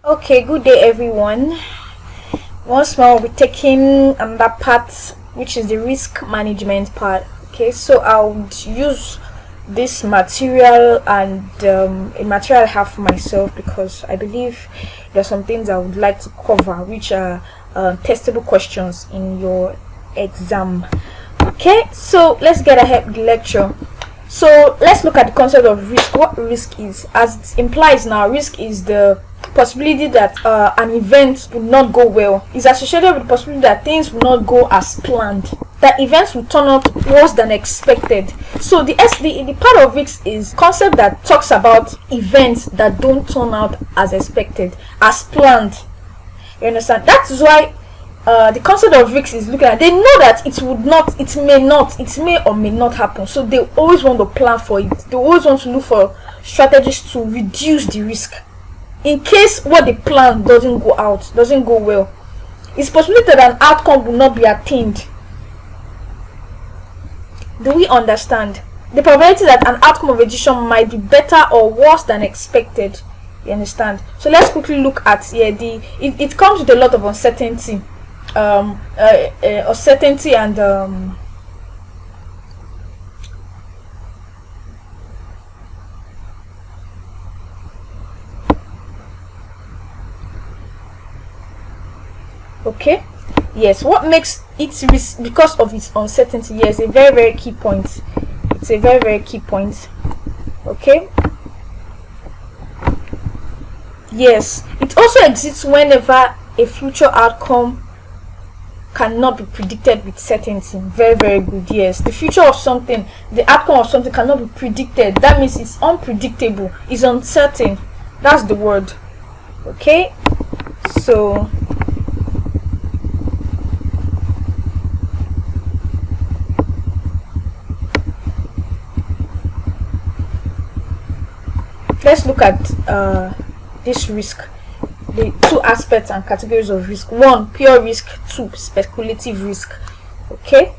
Okay, good day everyone. Once more we're taking another part, which is the risk management part. Okay, so I would use this material and a material I have for myself because I believe there are some things I would like to cover which are testable questions in your exam. Okay, so let's get ahead with the lecture. So let's look at the concept of risk. What risk is, as it implies now, risk is the possibility that an event will not go well. Is associated with the possibility that things will not go as planned, that events will turn out worse than expected. So the part of risk is concept that talks about events that don't turn out as expected, as planned. You understand? That is why the concept of risk is looking at, they know that it may or may not happen, so they always want to plan for it. They always want to look for strategies to reduce the risk in case what they plan doesn't go well. It's possible that an outcome will not be attained. Do we understand? The probability that an outcome of a decision might be better or worse than expected. You understand? So let's quickly look at it comes with a lot of uncertainty. Uncertainty and okay, yes, what makes it risk because of its uncertainty? Yes, a very key point. It's a very key point. Okay, yes, it also exists whenever a future outcome cannot be predicted with certainty. Very good. Yes, the future of something, the outcome of something cannot be predicted. That means it's unpredictable, it's uncertain. That's the word. Okay, so let's look at this risk, the two aspects and categories of risk. One, pure risk. Two, speculative risk. Okay,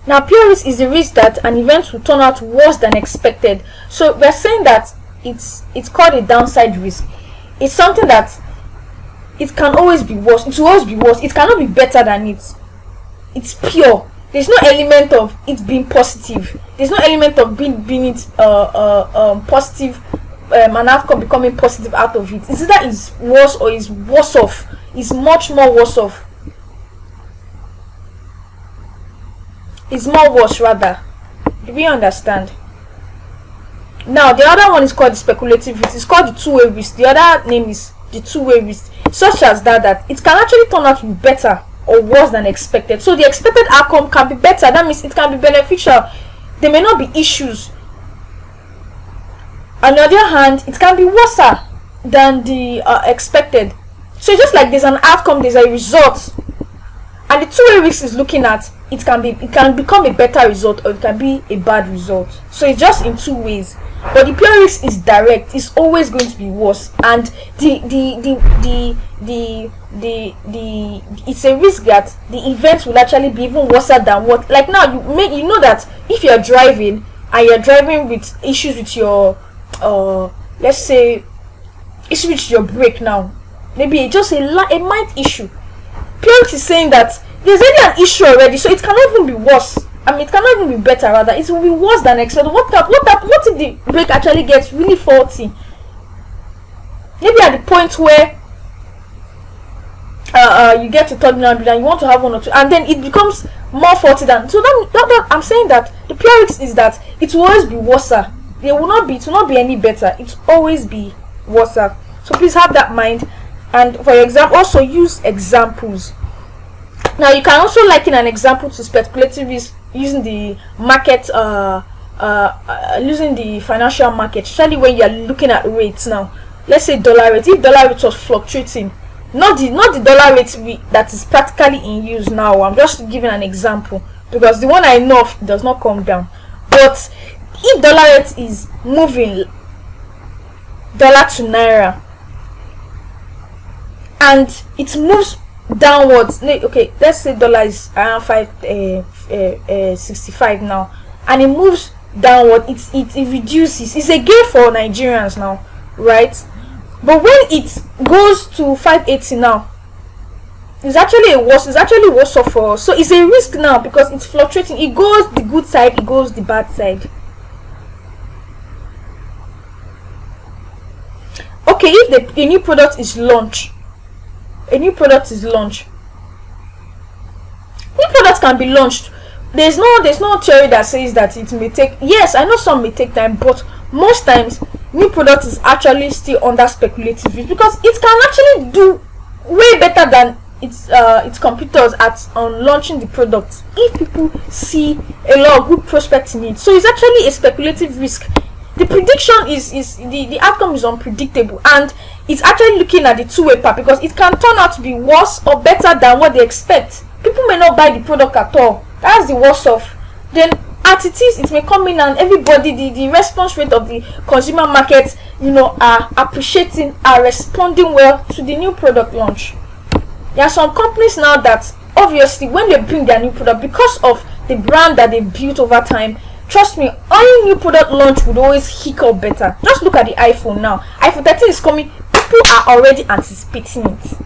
now pure risk is the risk that an event will turn out worse than expected. So we're saying that it's called a downside risk. It's something that it can always be worse. It will always be worse. It cannot be better than it. It's pure. There's no element of it being positive. There's no element of being it positive, an outcome becoming positive out of it. It's either is worse or is worse off. It's much more worse off. It's more worse rather. Do we understand? Now the other one is called the speculative risk. It's called the two-way risk. The other name is the two-way risk, such as that it can actually turn out to be better or worse than expected. So the expected outcome can be better. That means it can be beneficial. There may not be issues. On the other hand, it can be worse than the expected. So just like there's an outcome, there's a result, and the two-way risk is looking at it can become a better result or it can be a bad result. So it's just in two ways. But the pure risk is direct. It's always going to be worse, and it's a risk that the events will actually be even worse than what. Like now, you know that if you're driving and you're driving with issues with your let's say issue with your brake now, maybe just a mild issue. Pure risk is saying that there's already an issue already, so it cannot even be worse. I mean, it cannot even be better, rather it will be worse than expected. What if the brake actually gets really faulty? Maybe at the point where you get to terminal and you want to have one or two, and then it becomes more faulty than. So that I'm saying that the pure risk is that it will always be worse. It will not be any better. It will always be worse. So please have that in mind. And for example, also use examples. Now you can also liken an example to speculative risk using the market, using the financial market, especially when you are looking at rates. Now let's say dollar rate. If dollar rate was fluctuating, not the dollar rate that is practically in use now. I'm just giving an example because the one I know of does not come down. But if dollar rate is moving dollar to naira and it moves downwards. Okay, let's say dollar is around 5.65 now, and it moves downward. It reduces. It's a gain for Nigerians now, right? But when it goes to 580 now, it's actually worse off for us. So it's a risk now because it's fluctuating. It goes the good side, it goes the bad side. Okay, if a new product is launched, new product can be launched. There's no theory that says that it may take. Yes, I know some may take time, but most times new product is actually still under speculative risk because it can actually do way better than its competitors on launching the product if people see a lot of good prospects in it. So it's actually a speculative risk. The prediction is the outcome is unpredictable, and it's actually looking at the two-way part because it can turn out to be worse or better than what they expect. People may not buy the product at all. That's the worst off. Then as it is, it may come in and everybody, the response rate of the consumer market, are appreciating, are responding well to the new product launch. There are some companies now that obviously when they bring their new product, because of the brand that they built over time, trust me, any new product launch would always hiccup better. Just look at the iPhone now. iPhone 13 is coming. People are already anticipating it.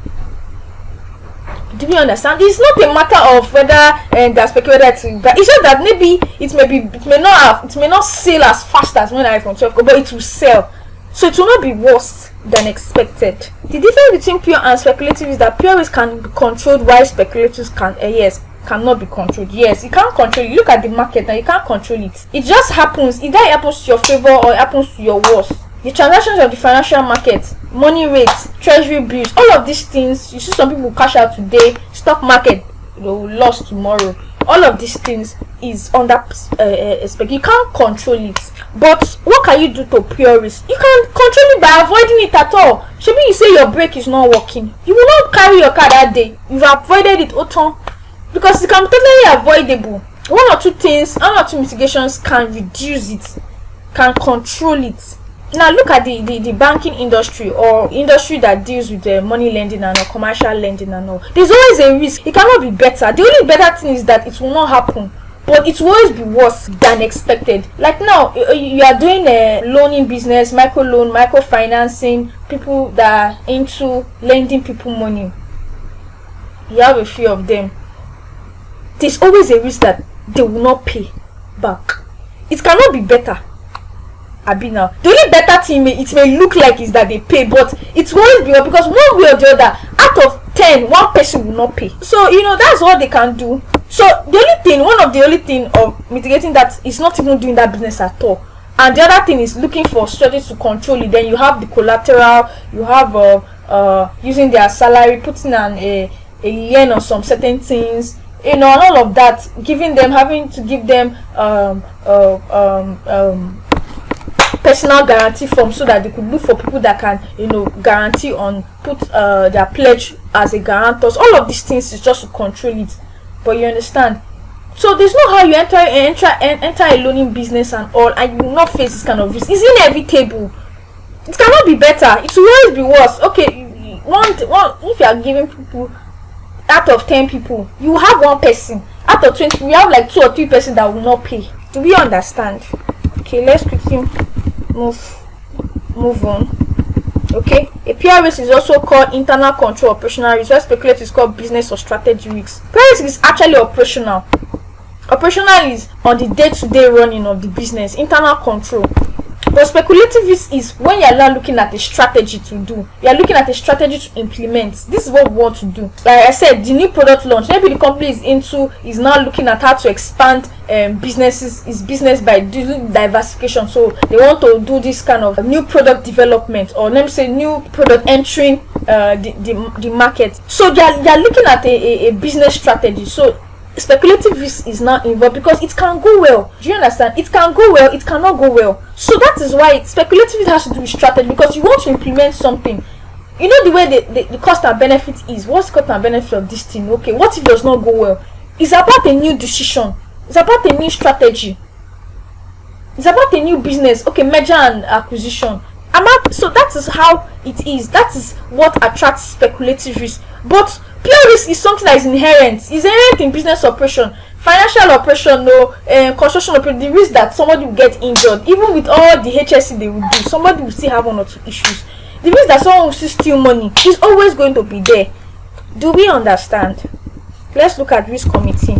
Do you understand? It's not a matter of whether they're speculating, but it's just that maybe it may not sell as fast as when iPhone 12 but it will sell. So it will not be worse than expected. The difference between pure and speculative is that pure risk can be controlled while speculative cannot be controlled. Yes, you can't control it. Look at the market and you can't control it. It just happens. Either it happens to your favor or it happens to your worst. The transactions of the financial market, money rates, treasury bills, all of these things, you see some people cash out today, stock market lost tomorrow. All of these things is under you can't control it. But what can you do to pure risk? You can control it by avoiding it at all. Maybe you say your brake is not working, you will not carry your car that day. You've avoided it because it can be totally avoidable. One or two mitigations can reduce it, can control it. Now look at the banking industry or industry that deals with money lending and commercial lending and all. There's always a risk. It cannot be better. The only better thing is that it will not happen, but it will always be worse than expected. Like now, you are doing a loaning business, microfinancing, people that are into lending people money. You have a few of them. There's always a risk that they will not pay back. It cannot be better. Now the only better thing it may look like is that they pay, but it will always be because one way or the other, out of 10, one person will not pay. So that's what they can do. So one of the only thing of mitigating that is not even doing that business at all, and the other thing is looking for strategies to control it. Then you have the collateral, you have using their salary, putting a lien on some certain things, and all of that, having to give them personal guarantee form so that they could look for people that can guarantee on put their pledge as a guarantors. All of these things is just to control it. But you understand, so there's no how you enter a loaning business and all, and you will not face this kind of risk. It's inevitable. It cannot be better. It will always be worse. Okay, one if you are giving people, out of 10 people you will have one person. Out of 20 we have like 2 or 3 persons that will not pay. Do we understand? Okay, let's quickly move on. Okay, a pure risk is also called internal control operational risk, where speculative is called business or strategy risk. Pure risk is actually operational. Operational is on the day-to-day running of the business, internal control. But speculative risk is when you are now looking at a strategy to do. You are looking at a strategy to implement. This is what we want to do. Like I said, the new product launch, maybe the company is now looking at how to expand business by doing diversification. So they want to do this kind of new product development, or let me say new product entering the market. So they are looking at a business strategy. So speculative risk is now involved because it can go well. Do you understand? It can go well, it cannot go well. So that is why speculative has to do with strategy, because you want to implement something. You know the way the cost and benefit is. What's the cost and benefit of this thing? Okay, what if it does not go well? It's about a new decision. It's about a new strategy. It's about a new business. Okay, merger and acquisition. So that is how it is. That is what attracts speculative risk. But Pure risk is something that is inherent. It's inherent in business operation, financial operation, no, construction operation. The risk that somebody will get injured, even with all the HSC they will do, somebody will still have 1 or 2 issues. The risk that someone will still steal money is always going to be there. Do we understand? Let's look at risk committee.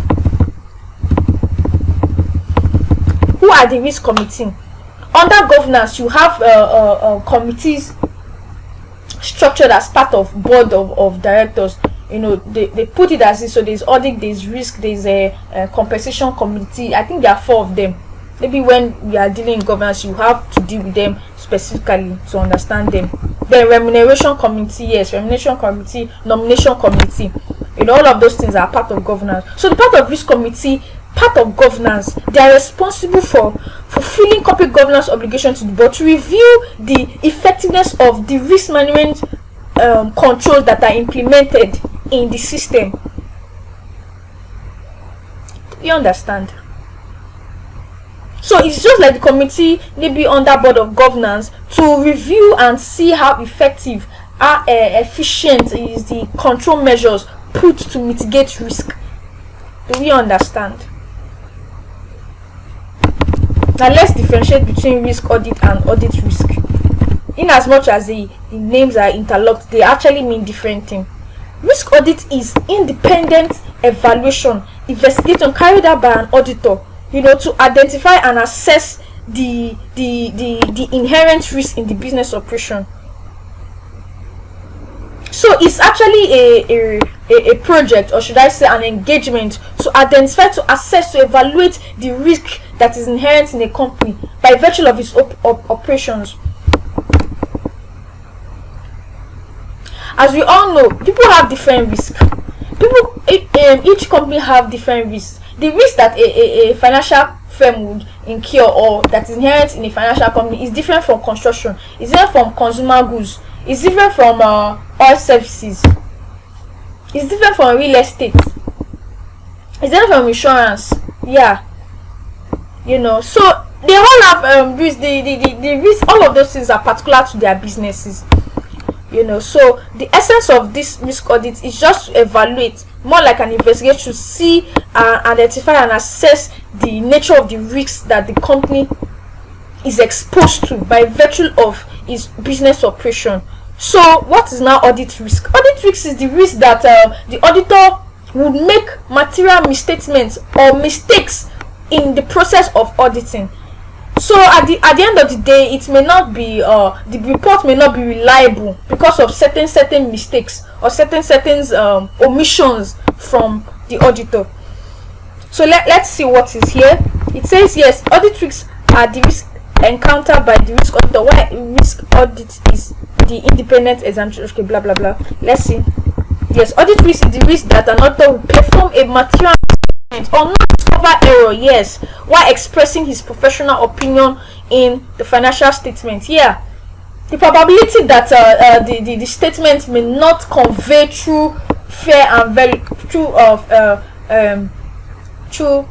Who are the risk committee? Under governance, you have committees structured as part of board of directors. You know, they put it as this. So there's audit, there's risk, there's a compensation committee. I think there are 4 of them. Maybe when we are dealing in governance, you have to deal with them specifically to understand them. Then remuneration committee, yes, remuneration committee, nomination committee. You know, all of those things are part of governance. So the part of risk committee, part of governance, they are responsible for fulfilling corporate governance obligations to the board to review the effectiveness of the risk management controls that are implemented in the system. You understand? So it's just like the committee maybe under board of governance to review and see how effective, how efficient is the control measures put to mitigate risk. Do we understand? Now let's differentiate between risk audit and audit risk. In as much as the names are interlocked, they actually mean different things. Risk audit is independent evaluation, investigation carried out by an auditor, you know, to identify and assess the inherent risk in the business operation. So it's actually a project, or should I say an engagement, to identify, to assess, to evaluate the risk that is inherent in a company by virtue of its operations. As we all know, people have different risks. Each company have different risks. The risk that a financial firm would incur, or that is inherent in a financial company, is different from construction. It's different from consumer goods. It's different from oil services. It's different from real estate. It's different from insurance. Yeah, you know. So they all have risk. The risk. All of those things are particular to their businesses. You know, so the essence of this risk audit is just to evaluate, more like an investigation, to see, identify and assess the nature of the risks that the company is exposed to by virtue of its business operation. So what is now audit risk? Audit risk is the risk that the auditor would make material misstatements or mistakes in the process of auditing. So at the end of the day, it may not be the report may not be reliable because of certain mistakes or certain omissions from the auditor. So let's see what is here. It says yes, audit risks are the risks encountered by the risk auditor. Why risk audit is the independent examination. Okay, blah blah blah. Let's see. Yes, audit risk is the risk that an auditor will perform a material or not discover error, yes, while expressing his professional opinion in the financial statement. Yeah, the probability that the statement may not convey true, fair and very true of true,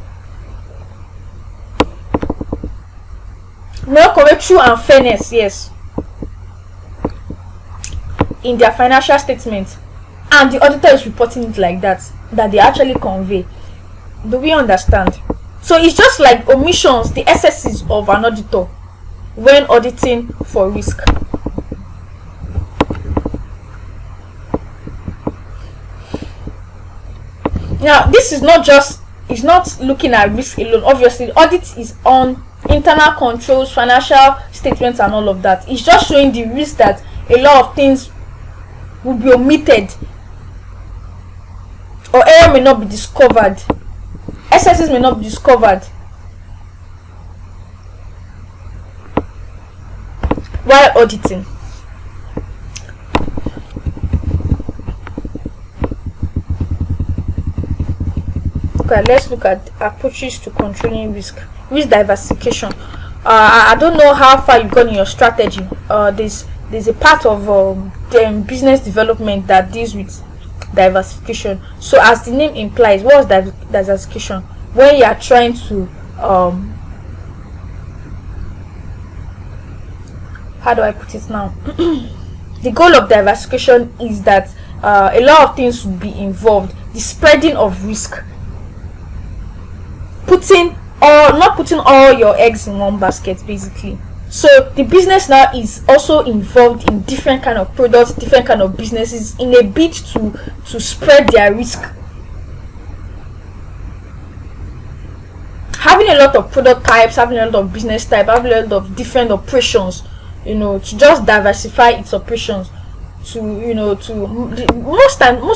not convey true and fairness, yes, in their financial statement, and the auditor is reporting it like that they actually convey. Do we understand? So it's just like omissions, the excesses of an auditor when auditing for risk. Now this is not just, it's not looking at risk alone. Obviously audit is on internal controls, financial statements and all of that. It's just showing the risk that a lot of things will be omitted, or error may not be discovered, excesses may not be discovered while auditing. Okay, let's look at approaches to controlling risk. Risk diversification. I don't know how far you've gone in your strategy. There's a part of the business development that deals with diversification. So as the name implies, what is diversification? When you are trying to how do I put it now? The goal of diversification is that a lot of things would be involved. The spreading of risk, not putting all your eggs in one basket, basically. So the business now is also involved in different kind of products, different kind of businesses, in a bid to spread their risk. Having a lot of product types, having a lot of business type, having a lot of different operations, to just diversify its operations, to most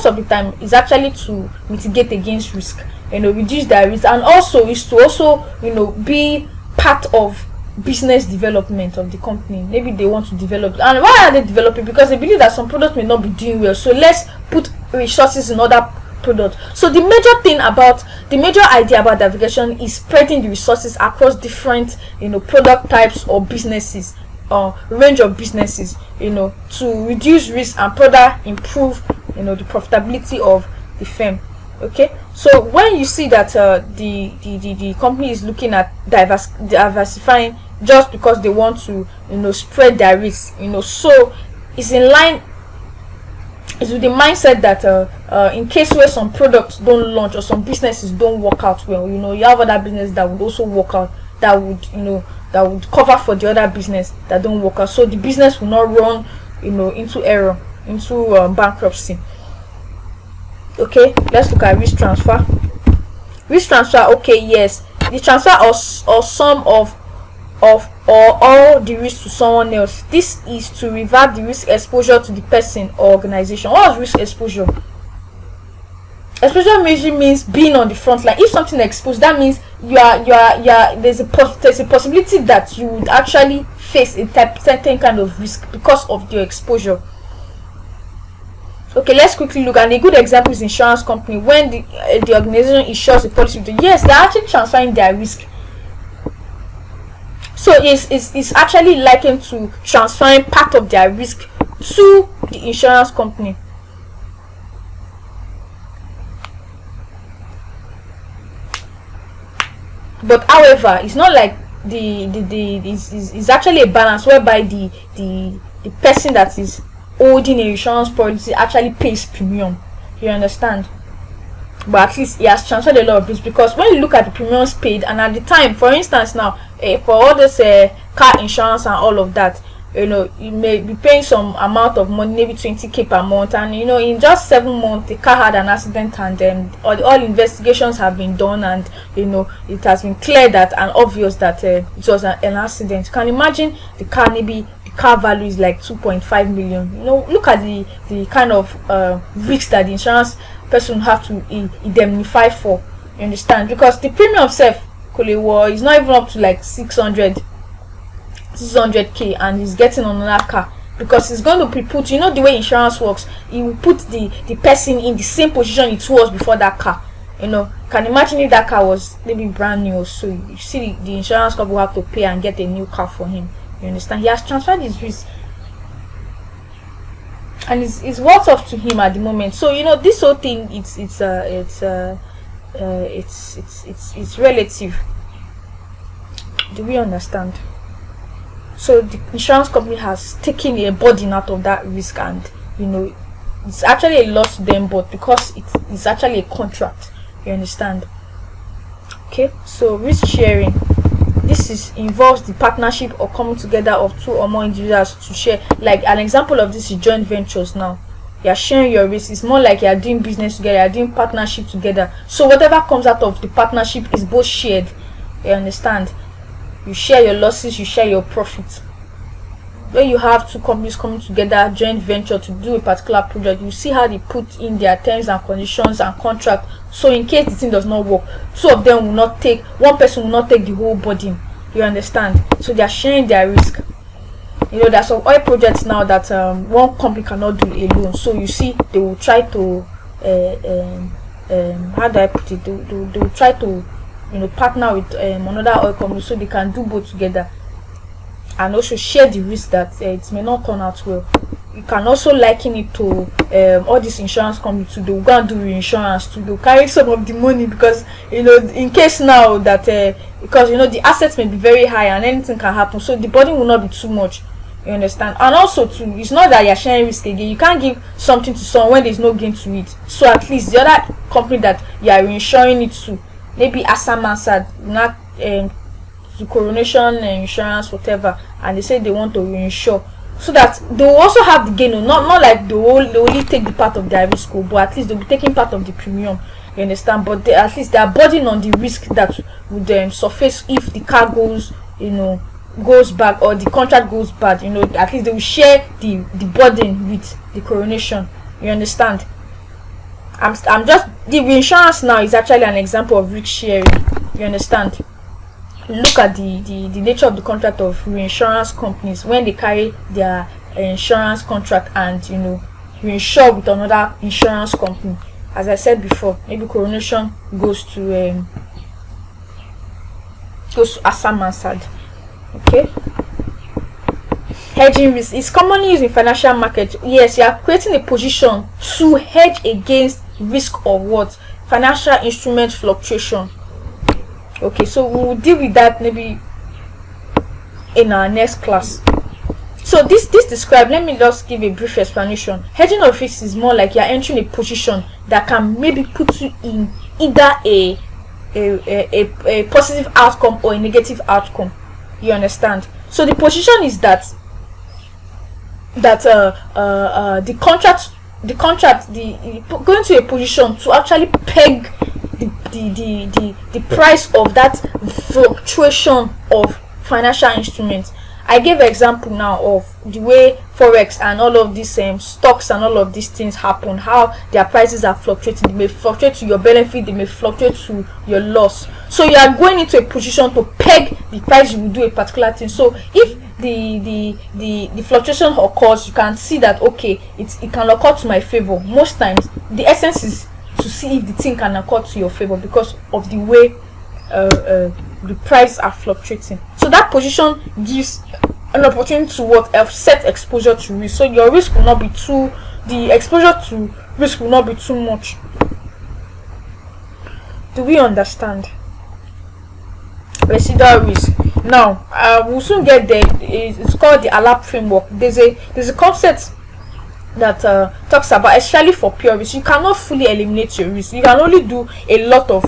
of the time is actually to mitigate against risk, reduce their risk, and also is to also be part of business development of the company. Maybe they want to develop, and why are they developing? Because they believe that some products may not be doing well, so let's put resources in other products. So the major idea about diversification is spreading the resources across different product types or businesses, range of businesses, to reduce risk and further improve the profitability of the firm. Okay, so when you see that the company is looking at diversifying just because they want to spread their risk, so it's in line, it's with the mindset that in case where some products don't launch or some businesses don't work out well, you have other business that would also work out, that would cover for the other business that don't work out, so the business will not run into error, into bankruptcy. Okay, let's look at risk transfer. Risk transfer, okay, yes, the transfer or sum of or all the risk to someone else. This is to revert the risk exposure to the person or organization. What is risk exposure? Exposure means being on the front line. If something is exposed, that means you are there's a possibility that you would actually face a certain kind of risk because of your exposure. Okay, let's quickly look, and a good example is insurance company. When the organization insures the policy, yes, they're actually transferring their risk. So it's actually likened to transferring part of their risk to the insurance company. But however, it's not like it's actually a balance whereby the person that is holding a insurance policy actually pays premium. You understand? But at least he has transferred a lot of risk, because when you look at the premiums paid, and at the time, for instance, now for all this car insurance and all of that, you may be paying some amount of money, maybe 20k per month, and in just 7 months the car had an accident, and all investigations have been done, and it has been clear that and obvious that it was an accident. You can imagine the car, maybe the car value is like 2.5 million. Look at the kind of risk that the insurance person have to indemnify for. You understand? Because the premium itself is not even up to like 600k, and he's getting on another car, because it's going to be put, the way insurance works, he will put the person in the same position it was before that car. Can imagine if that car was maybe brand new, so you see the insurance company will have to pay and get a new car for him. You understand? He has transferred his risk, and it's worth off to him at the moment. So this whole thing, it's relative. Do we understand? So the insurance company has taken a burden out of that risk, and it's actually a loss to them, but because it's actually a contract. You understand? Okay, so risk sharing, this involves the partnership or coming together of two or more individuals to share. Like an example of this is joint ventures. Now you are sharing your risk. It's more like you are doing business together, you are doing partnership together, so whatever comes out of the partnership is both shared. You understand? You share your losses, you share your profits. When you have two companies coming together, joint venture, to do a particular project, you see how they put in their terms and conditions and contract, so in case the thing does not work, one person will not take the whole burden. You understand? So they are sharing their risk. There are some oil projects now that one company cannot do alone, so you see they will try to how do I put it, they will try to partner with another oil company, so they can do both together and also share the risk that it may not turn out well. You can also liken it to all these insurance companies to go and do reinsurance, to carry some of the money, because in case now that because the assets may be very high and anything can happen, so the burden will not be too much. You You understand? And also too, it's not that you're sharing risk again. You can't give something to someone when there's no gain to it. So at least the other company that you are insuring it to, maybe ASA, not to Coronation Insurance, whatever, and they say they want to reinsure, so that they will also have the gain. Not like they only take the part of their risk, but at least they'll be taking part of the premium. You understand? But at least they are burdened on the risk that would surface if the car goes, goes bad, or the contract goes bad. At least they will share the burden with the Coronation. You understand? I'm just, the reinsurance now is actually an example of risk sharing. You understand? Look at the nature of the contract of reinsurance companies when they carry their insurance contract and reinsure with another insurance company. As I said before, maybe Coronation goes to ASA. Okay. Hedging risk is commonly used in financial markets. Yes, you are creating a position to hedge against risk of what? Financial instrument fluctuation. Okay, so we will deal with that maybe in our next class. So this described, let me just give a brief explanation. Hedging of risk is more like you are entering a position that can maybe put you in either a positive outcome or a negative outcome. You understand? So the position is that the contract going to a position to actually peg the price of that fluctuation of financial instruments. I gave an example now of the way forex and all of these stocks and all of these things happen, how their prices are fluctuating. They may fluctuate to your benefit, they may fluctuate to your loss. So you are going into a position to peg the price you will do a particular thing. So if the fluctuation occurs, you can see that okay, it can occur to my favor. Most times the essence is to see if the thing can occur to your favor because of the way the prices are fluctuating. So that position gives an opportunity to offset exposure to risk. So your risk will not be the exposure to risk will not be too much. Do we understand? Residual risk. Now we'll soon get there. It's called the ALAP framework. There's a concept that talks about, especially for pure risk, you cannot fully eliminate your risk. You can only do a lot of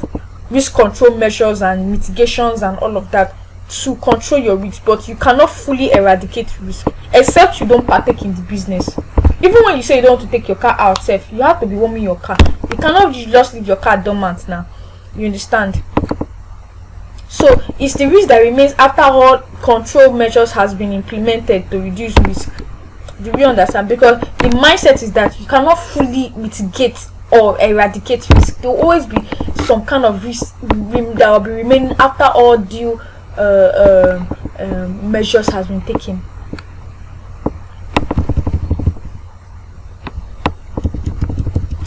risk control measures and mitigations and all of that to control your risk, but you cannot fully eradicate risk except you don't partake in the business. Even when you say you don't want to take your car out safe, you have to be warming your car. You cannot just leave your car dormant now. You understand? So it's the risk that remains after all control measures has been implemented to reduce risk. Do you understand? Because the mindset is that you cannot fully mitigate or eradicate risk. There will always be some kind of risk that will be remaining after all due measures has been taken.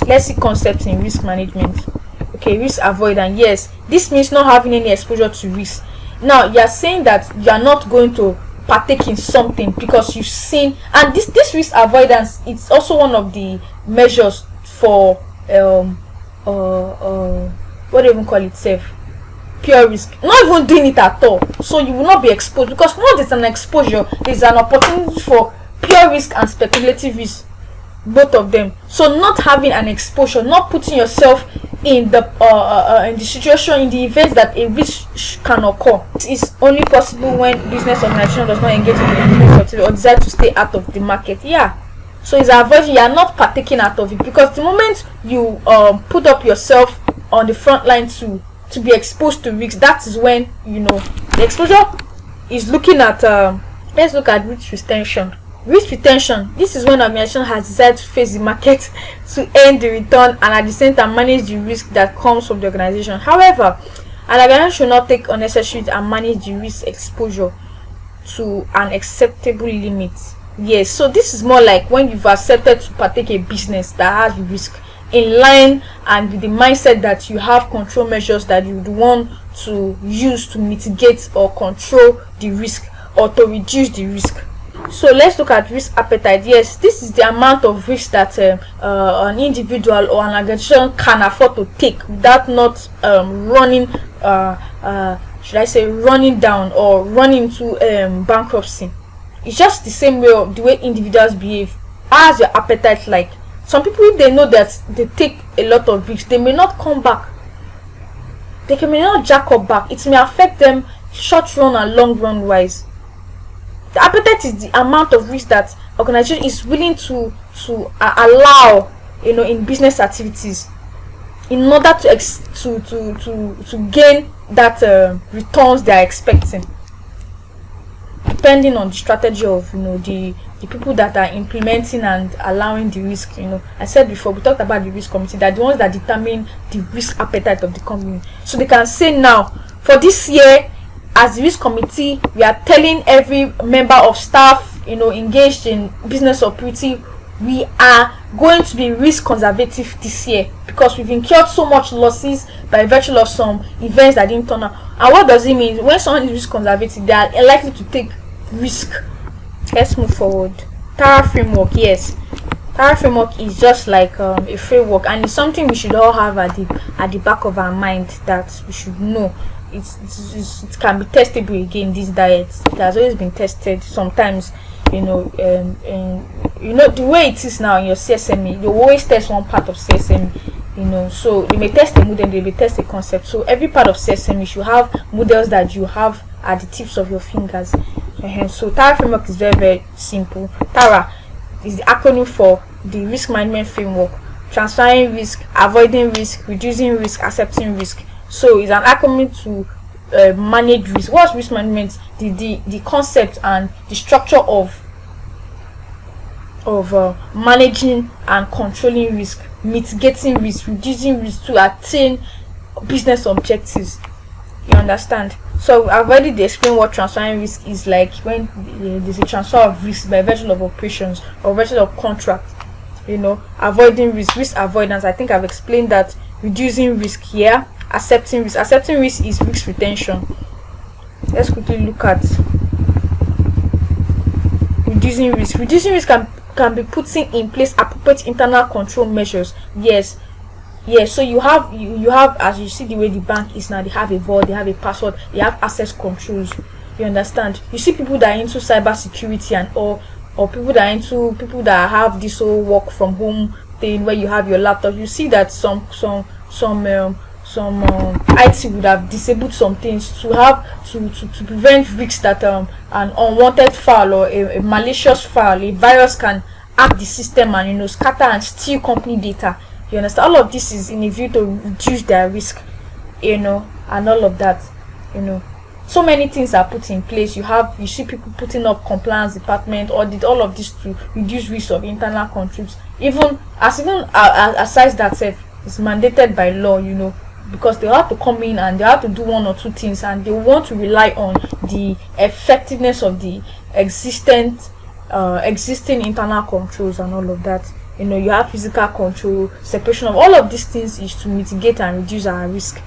Let's see concepts in risk management. Okay, risk avoidance. Yes, this means not having any exposure to risk. Now you are saying that you are not going to partake in something because you've seen, and this risk avoidance, it's also one of the measures for what do you even call it, safe pure risk, not even doing it at all. So you will not be exposed, because once there's an exposure, there's an opportunity for pure risk and speculative risk, both of them. So not having an exposure, not putting yourself in the situation, in the event that a risk can occur, it is only possible when business organization does not engage in the business activity or desire to stay out of the market. Yeah, so it's avoiding, you are not partaking out of it, because the moment you put up yourself on the front line to be exposed to risk, that is when the exposure is looking at let's look at risk retention. Risk retention, this is when an organization has decided to face the market to earn the return and at the same time manage the risk that comes from the organization. However, an organization should not take unnecessary and manage the risk exposure to an acceptable limit. Yes, so this is more like when you've accepted to partake a business that has risk in line and with the mindset that you have control measures that you would want to use to mitigate or control the risk or to reduce the risk. So let's look at risk appetite. Yes, this is the amount of risk that an individual or an organization can afford to take without not running should I say running down or running into bankruptcy. It's just the same way of the way individuals behave. How's your appetite like? Some people, if they know that they take a lot of risks, they may not come back. They may not jack up back. It may affect them short run and long run wise. The appetite is the amount of risk that organization is willing to allow, in business activities, in order to gain that returns they are expecting, depending on the strategy of the people that are implementing and allowing the risk. I said before, we talked about the risk committee, that the ones that determine the risk appetite of the company. So they can say, now for this year, as the risk committee, we are telling every member of staff engaged in business operating, we are going to be risk conservative this year because we've incurred so much losses by virtue of some events that didn't turn out. And what does it mean? When someone is risk conservative, they are likely to take risk. Let's move forward. TARA framework. Yes, TARA framework is just like a framework, and it's something we should all have at the back of our mind, that we should know. It can be testable again. This diet, it has always been tested. Sometimes, the way it is now in your CSME, you always test one part of CSME. So you may test a model, they may test a concept. So every part of CSME should have models that you have at the tips of your fingers. So TARA framework is very, very simple. TARA is the acronym for the risk management framework: transferring risk, avoiding risk, reducing risk, accepting risk. So it's an acronym to manage risk. What's risk management? The concept and the structure of managing and controlling risk, mitigating risk, reducing risk to attain business objectives. You understand? So I've already explained what transferring risk is like, when there's a transfer of risk by virtue of operations or virtue of contract. Avoiding risk avoidance, I think I've explained that. Reducing risk here. Accepting risk is risk retention. Let's quickly look at reducing risk can be putting in place appropriate internal control measures. Yes, so you have as you see the way the bank is now, they have a vault, they have a password, they have access controls. You understand? You see people that are into cyber security and or people that have this whole work from home thing where you have your laptop. You see that some IT would have disabled some things to prevent risks that an unwanted file or a malicious file, a virus can hack the system and scatter and steal company data. You understand? All of this is in a view to reduce their risk, and all of that. So many things are put in place. You see people putting up compliance department, audit, all of this to reduce risk of internal controls. Even aside that, it's mandated by law, because they have to come in and they have to do one or two things, and they want to rely on the effectiveness of the existing internal controls and all of that. You have physical control, separation of all of these things is to mitigate and reduce our risk.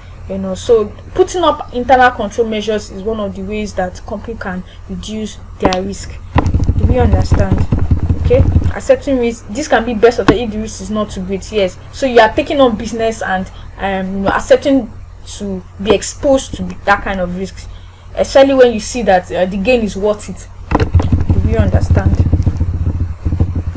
So putting up internal control measures is one of the ways that company can reduce their risk. Do we understand? Okay. Accepting risk, this can be best of if the risk is not too great. Yes, so you are taking on business and accepting to be exposed to that kind of risks, especially when you see that the gain is worth it. Do you understand?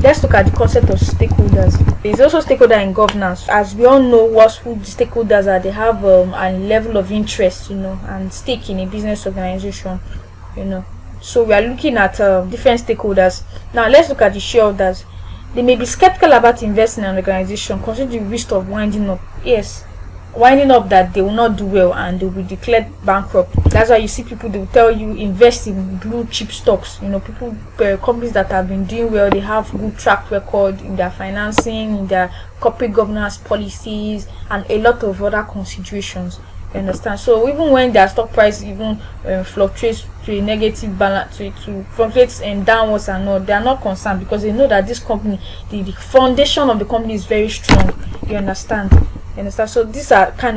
Let's look at the concept of stakeholders. There is also stakeholder in governance. As we all know, who the stakeholders are, they have a level of interest, and stake in a business organization, So we are looking at different stakeholders. Now let's look at the shareholders. They may be skeptical about investing in an organization, considering the risk of winding up. Yes, winding up that they will not do well and they will be declared bankrupt. That's why you see people, they will tell you invest in blue chip stocks. Companies that have been doing well, they have good track record in their financing, in their corporate governance policies, and a lot of other considerations. You understand? So even when their stock price even fluctuates to a negative balance, to fluctuates downwards and all, they are not concerned because they know that this company, the foundation of the company is very strong. You understand? So these are we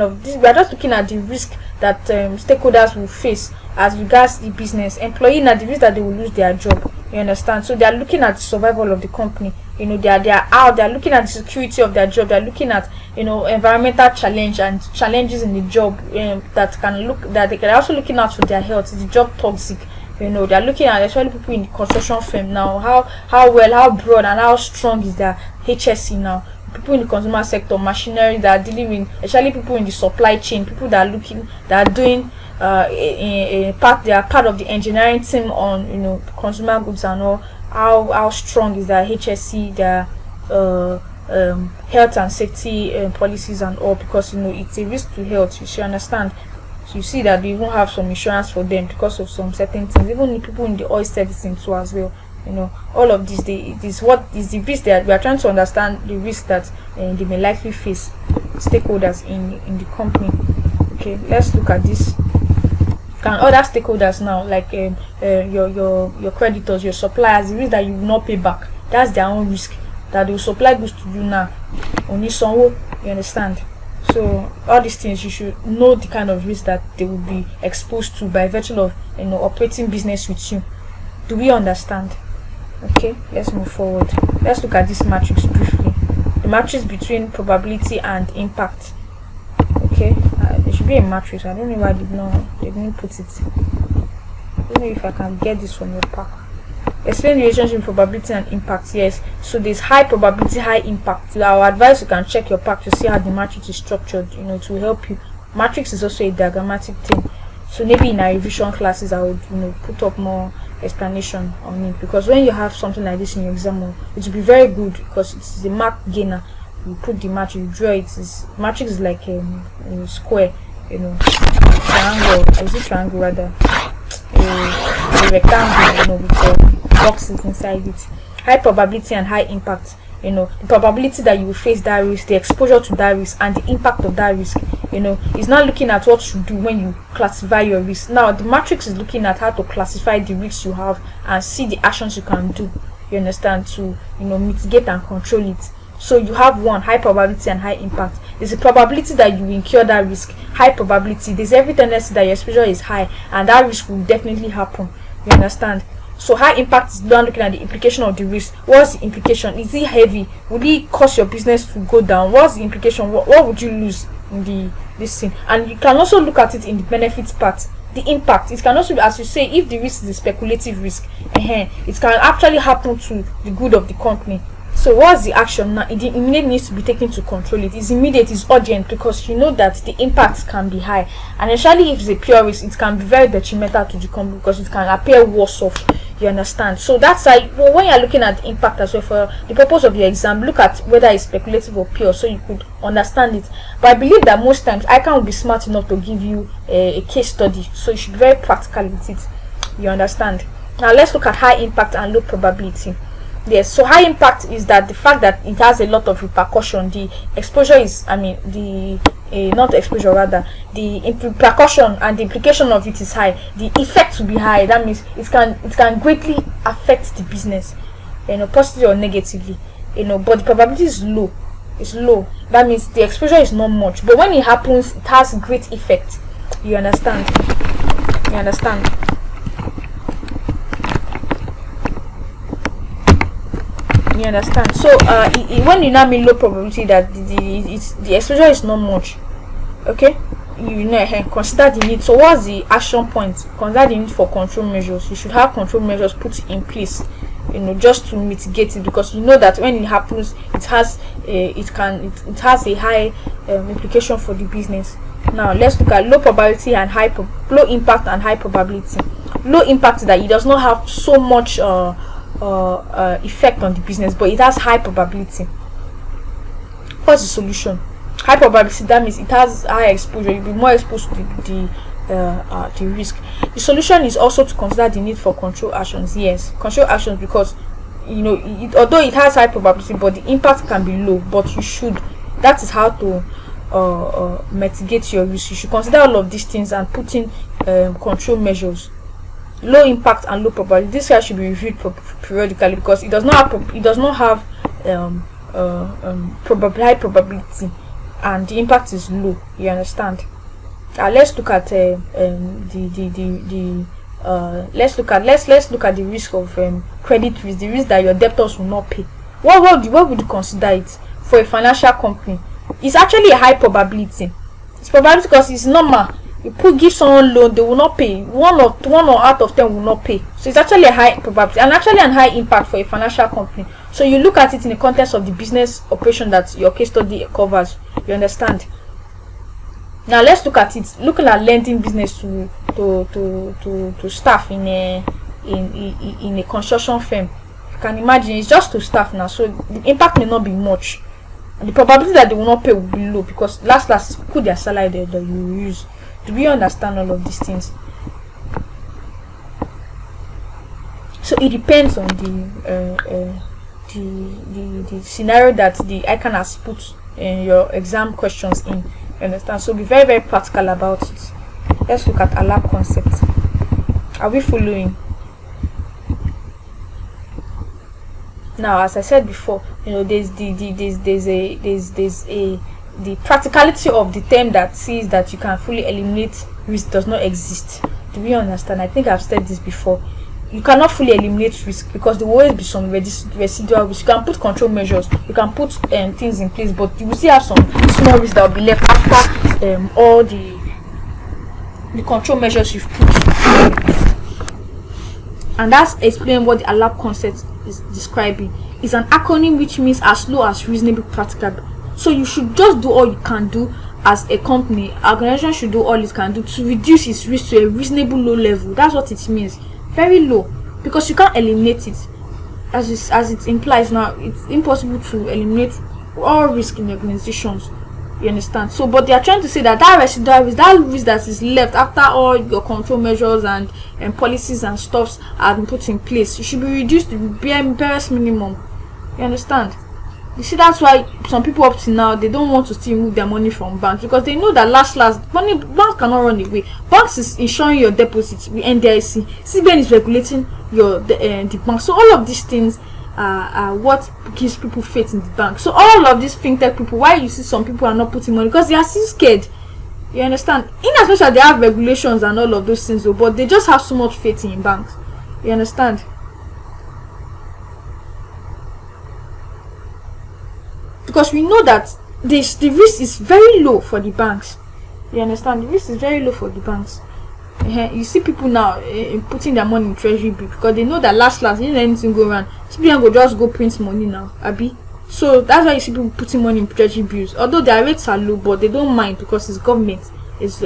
are just looking at the risk that stakeholders will face as regards the business. Employee, at the risk that they will lose their job. You understand? So they are looking at the survival of the company. They are out. They are looking at the security of their job. They are looking at environmental challenge and challenges in the job that they can also looking out for their health. Is the job toxic? They're looking at, especially people in the construction firm now, how well, how broad and how strong is their HSE now. People in the consumer sector, machinery that are dealing with, especially people in the supply chain, people that are doing they are part of the engineering team on consumer goods and all. How strong is their HSE, their health and safety policies and all, because it's a risk to health. You should understand. So you see that they even have some insurance for them because of some certain things. Even the people in the oil servicing too as well. All of this, what is the risk that we are trying to understand, the risk that they may likely face, stakeholders in the company. Okay, let's look at this. Can other stakeholders now, like your creditors, your suppliers, the risk that you will not pay back, that's their own risk, that they will supply goods to you now only some, you understand? So all these things, you should know the kind of risk that they will be exposed to by virtue of operating business with you. Do we understand? Okay, let's move forward. Let's look at this matrix briefly. The matrix between probability and impact. Okay, there should be a matrix. I don't know why they didn't put it. I don't know if I can get this from your pack. Explain the relationship between probability and impact. Yes, so there's high probability, high impact. I would advise you can check your pack to see how the matrix is structured, to help you. Matrix is also a diagrammatic thing. So maybe in our revision classes I would put up more explanation on it, because when you have something like this in your exam, it will be very good because it's a mark gainer. You put the matrix, you draw it. Matrix is like a square, triangle. I use triangle rather. A rectangle, with boxes inside it. High probability and high impact. The probability that you will face that risk, the exposure to that risk, and the impact of that risk. It's not looking at what you do when you classify your risk. Now the matrix is looking at how to classify the risks you have and see the actions you can do. You understand, to mitigate and control it. So you have one, high probability and high impact. There's a probability that you incur that risk. High probability, there's every tendency that your exposure is high and that risk will definitely happen. You understand? So high impact is not looking at the implication of the risk. What's the implication? Is it heavy? Would it cause your business to go down? What's the implication? What would you lose in this thing? And you can also look at it in the benefits part. The impact, it can also be, as you say, if the risk is a speculative risk, it can actually happen to the good of the company. So what's the action now? It immediately needs to be taken to control it. It's immediate, it's urgent, because you know that the impact can be high, and especially if it's a pure risk, it can be very detrimental to the company because it can appear worse off. You understand? So that's why when you're looking at the impact as well, for the purpose of your exam, look at whether it's speculative or pure, so you could understand it. But I believe that most times ICAN will be smart enough to give you a case study, so you should be very practical with it. You understand? Now let's look at high impact and low probability. Yes, so high impact is that the fact that it has a lot of repercussion. The exposure is, not exposure rather, the repercussion and the implication of it is high. The effect will be high. That means it can greatly affect the business, positively or negatively, but the probability is low. It's low. That means the exposure is not much, but when it happens, it has great effect. You understand? You understand? You understand? So when you now mean low probability, that the exposure is not much, okay, consider the need. So what's the action point? Consider the need for control measures. You should have control measures put in place, just to mitigate it, because you know that when it happens, it has a high implication for the business. Now let's look at low probability and low impact and high probability. Low impact is that it does not have so much effect on the business, but it has high probability. What's the solution? High probability, that means it has high exposure. You'll be more exposed to the risk. The solution is also to consider the need for control actions. Yes, control actions, because although it has high probability, but the impact can be low. But that is how to mitigate your risk. You should consider all of these things and put in control measures. Low impact and low probability. This guy should be reviewed periodically, because it does not have high probability and the impact is low. You understand? Let's look at let's look at the risk of credit risk, the risk that your debtors will not pay. What would you consider it for a financial company? It's actually a high probability. It's probability because it's normal. give someone loan, they will not pay. One or out of 10 will not pay. So it's actually a high probability and actually a high impact for a financial company. So you look at it in the context of the business operation that your case study covers. You understand? Now let's look at it. Looking at lending business to staff in a construction firm. You can imagine it's just to staff now, so the impact may not be much. And the probability that they will not pay will be low because last put their salary there that you use. Do we understand all of these things? So it depends on the scenario that the ICAN has put in your exam questions in. You understand? So be very, very practical about it. Let's look at ALAP concept. Are we following? Now, as I said before, there's the practicality of the term that says that you can fully eliminate risk does not exist. Do we understand? I think I've said this before. You cannot fully eliminate risk because there will always be some residual risk. You can put control measures, you can put things in place, but you will still have some small risk that will be left after all the control measures you've put. And that's explaining what the ALAP concept is describing. It's an acronym which means as low as reasonably practicable. So you should just do all you can do as a company. Organization should do all it can do to reduce its risk to a reasonable low level. That's what it means. Very low, because you can't eliminate it. As it implies now, it's impossible to eliminate all risk in organizations. You understand? So, but they are trying to say that residual risk, that risk that is left after all your control measures and policies and stuffs have been put in place, it should be reduced to the barest minimum. You understand? You see, that's why some people up to now, they don't want to still move their money from banks because they know that last banks cannot run away. Banks is insuring your deposits with NDIC. CBN is regulating the bank. So all of these things are what gives people faith in the bank. So all of these fintech people, why you see some people are not putting money, because they are still scared. You understand? In as much as they have regulations and all of those things, but they just have so much faith in banks. You understand? Because we know that the risk is very low for the banks. You understand? The risk is very low for the banks. You see people now putting their money in treasury bill because they know that last if anything go wrong, CBN will just go print money now, abi. So that's why you see people putting money in treasury bills. Although their rates are low, but they don't mind because it's government. It's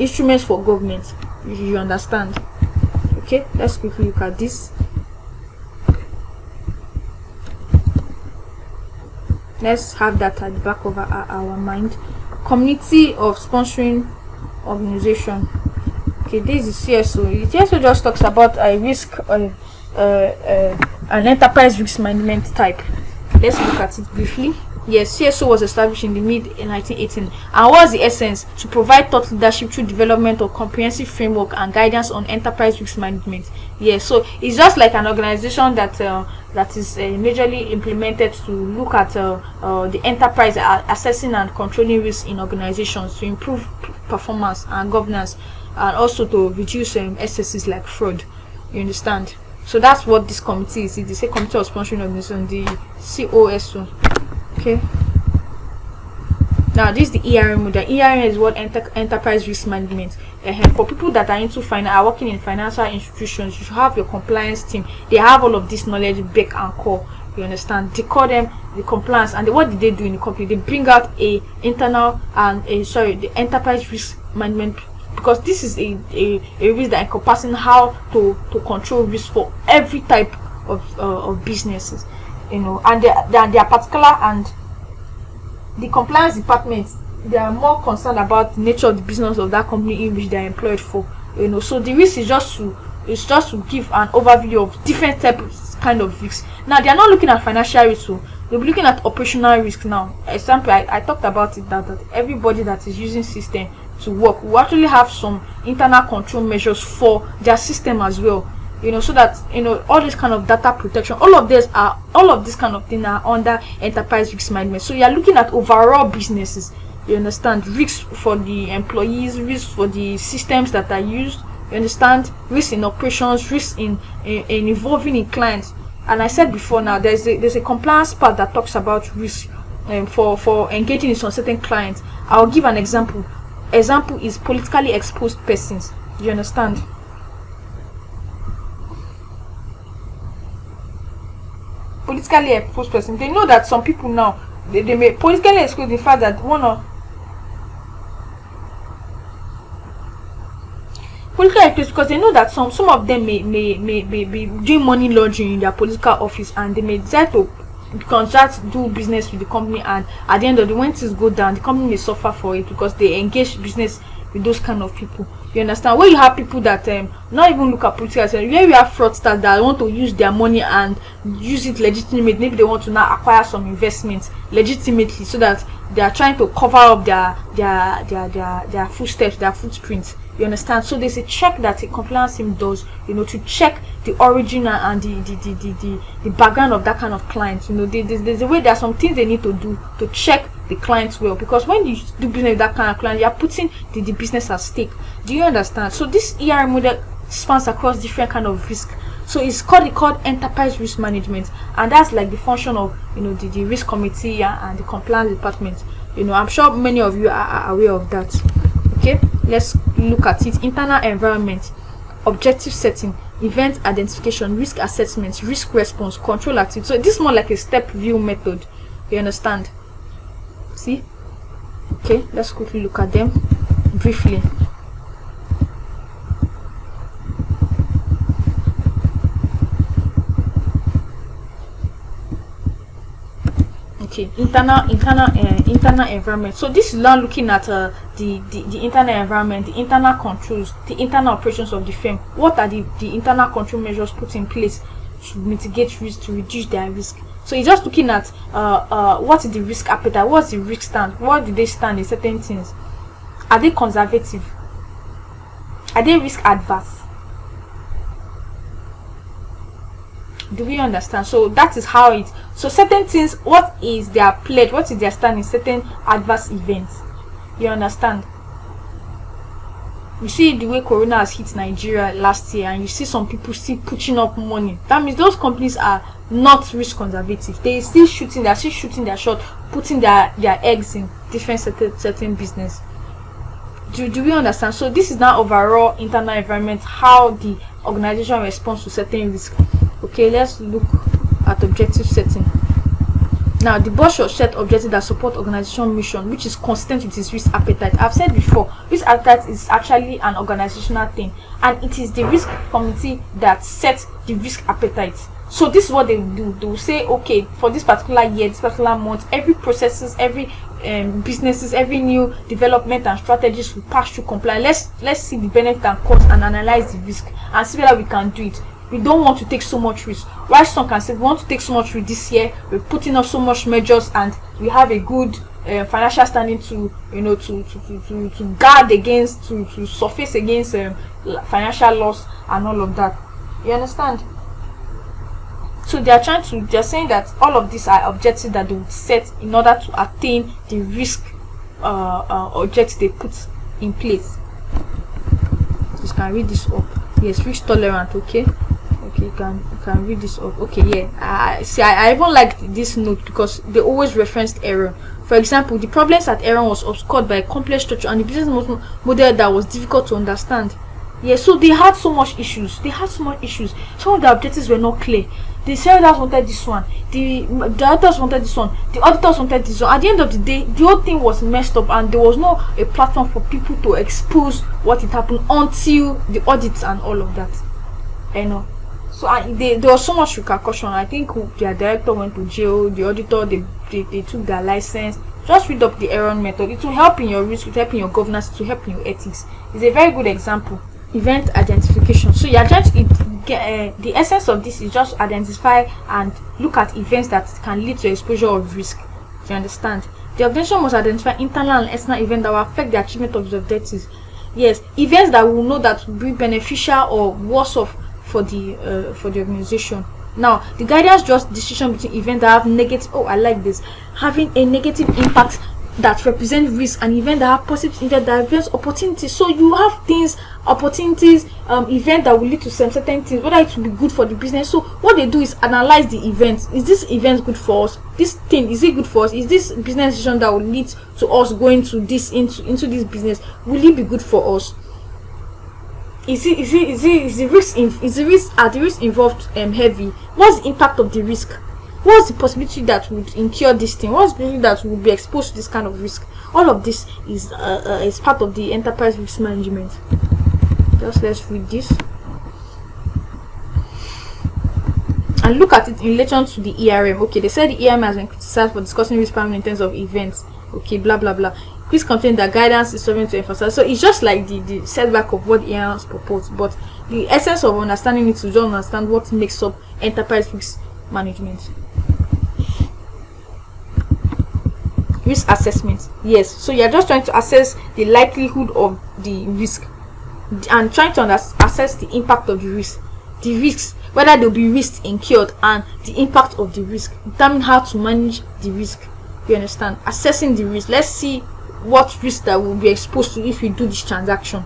instruments for government. You understand? Okay, let's quickly look at this. Let's have that at the back of our mind. Community of sponsoring organization. Okay, this is CSO. CSO just talks about a risk, an enterprise risk management type. Let's look at it briefly. Yes, CSO was established in the mid-1918, and was the essence to provide thought leadership through development of comprehensive framework and guidance on enterprise risk management. Yes, so it's just like an organization that is majorly implemented to look at the enterprise assessing and controlling risk in organizations to improve performance and governance, and also to reduce excesses like fraud. You understand? So that's what this committee is. They say Committee of Sponsoring Organization, the COSO. Okay. Now this is the ERM model. ERM is what enterprise risk management. For people that are into are working in financial institutions, you should have your compliance team. They have all of this knowledge back and core. You understand? They call them the compliance, and what did they do in the company? They bring out the enterprise risk management, because this is a risk that encompassing how to control risk for every type of businesses. And they are particular, and the compliance department, they are more concerned about the nature of the business of that company in which they are employed for. So the risk is just to give an overview of different types kind of risks. Now they are not looking at financial risk, so they'll be looking at operational risk. Now, example, I talked about it that everybody that is using system to work will actually have some internal control measures for their system as well. So that all this kind of data protection, all of this kind of thing are under enterprise risk management. So you are looking at overall businesses. You understand? Risks for the employees, risks for the systems that are used. You understand? Risks in operations, risks in involving in clients. And I said before, now there's a compliance part that talks about risk for engaging in some certain clients. I'll give an example. example is politically exposed persons. You understand? Politically exposed person, they know that some people now, they may politically expose the fact that one or politically exposed because they know that some of them may be doing money laundering in their political office, and they may decide to contract, do business with the company, and at the end of the when things go down, the company may suffer for it because they engage business with those kind of people. You understand? Where you have people that not even look at politics, where you have fraudsters that want to use their money and use it legitimately. Maybe they want to now acquire some investments legitimately, so that they are trying to cover up their footsteps, their footprints. You understand? So there's a check that a compliance team does, to check the origin and the background of that kind of client. There's a way, there are some things they need to do to check the clients well, because when you do business with that kind of client, you are putting the business at stake. Do you understand? So this ER model spans across different kind of risk. So it's called enterprise risk management, and that's like the function of the risk committee and the compliance department. I'm sure many of you are aware of that. Okay, let's look at it. Internal environment, objective setting, event identification, risk assessment, risk response, control activity. So this is more like a step view method. You understand? See? Okay, let's quickly look at them briefly. Okay, internal environment. So this is now looking at the internal environment, the internal controls, the internal operations of the firm. What are the internal control measures put in place to mitigate risk, to reduce their risk? So it's just looking at what is the risk appetite, what's the risk stand, what do they stand in certain things? Are they conservative? Are they risk adverse? Do we understand? So that is how it. So certain things, what is their pledge, what is their stand in certain adverse events? You understand? You see the way Corona has hit Nigeria last year, and you see some people still pushing up money. That means those companies are not risk conservative. They're still shooting their shot, putting their eggs in different certain business. Do we understand? So this is now overall internal environment, how the organization responds to certain risk. Okay, let's look at objective setting. Now, the board should set objectives that support organization mission, which is consistent with its risk appetite. I've said before, risk appetite is actually an organizational thing, and it is the risk committee that sets the risk appetite. So this is what they do. They will say, okay, for this particular year, this particular month, every processes, every businesses, every new development and strategies will pass through compliance. Let's see the benefit and cost and analyze the risk and see whether we can do it. We don't want to take so much risk. Why some can say we want to take so much risk this year, we're putting up so much measures, and we have a good financial standing to to guard against, to surface against financial loss and all of that. You understand? So they're saying that all of these are objectives that they would set in order to attain the risk objectives they put in place. You can read this up. Yes, risk tolerant. Okay, you can read this up. Okay, yeah. I even like this note because they always referenced error. For example, the problems at error was obscured by a complex structure and the business model that was difficult to understand. Yeah, so they had so much issues. Some of the objectives were not clear. The shareholders wanted this one, the directors wanted this one, the auditors wanted this one. At the end of the day, the whole thing was messed up, and there was no a platform for people to expose what had happened until the audits and all of that. So there was so much repercussion. I think their director went to jail, the auditor they took their license. Just read up the error method. It will help in your risk, it will help in your governance, it will help in your ethics. It's a very good example. Event identification. So you're trying to the essence of this is just identify and look at events that can lead to exposure of risk. Do you understand? The organization must identify internal and external events that will affect the achievement of its objectives. Yes, events that we will know that will be beneficial or worse off for the organization. Now, the guidance draws decision between events that have negative. Oh, I like this. Having a negative impact that represent risk and event that have positive event that represents opportunities. So you have things, opportunities, event that will lead to some certain things, whether it will be good for the business. So what they do is analyze the event. Is this event good for us? This thing, is it good for us? Is this business decision that will lead to us going to this into this business, will it be good for us? Is the risk involved heavy? What's the impact of the risk? What's the possibility that would incur this thing? What's the possibility that would be exposed to this kind of risk? All of this is part of the enterprise risk management. Just let's read this and look at it in relation to the ERM. Okay, they said the ERM has been criticized for discussing risk management in terms of events. Okay, blah blah blah. Please contain that guidance is serving to emphasize. So it's just like the setback of what the ERM proposed, but the essence of understanding it is to just understand what makes up enterprise risk management. Risk assessment. Yes, so you're just trying to assess the likelihood of the risk and trying to assess the impact of the risks, whether there'll be risks incurred, and the impact of the risk. Determine how to manage the risk. You understand? Assessing the risk. Let's see what risk that will be exposed to if we do this transaction.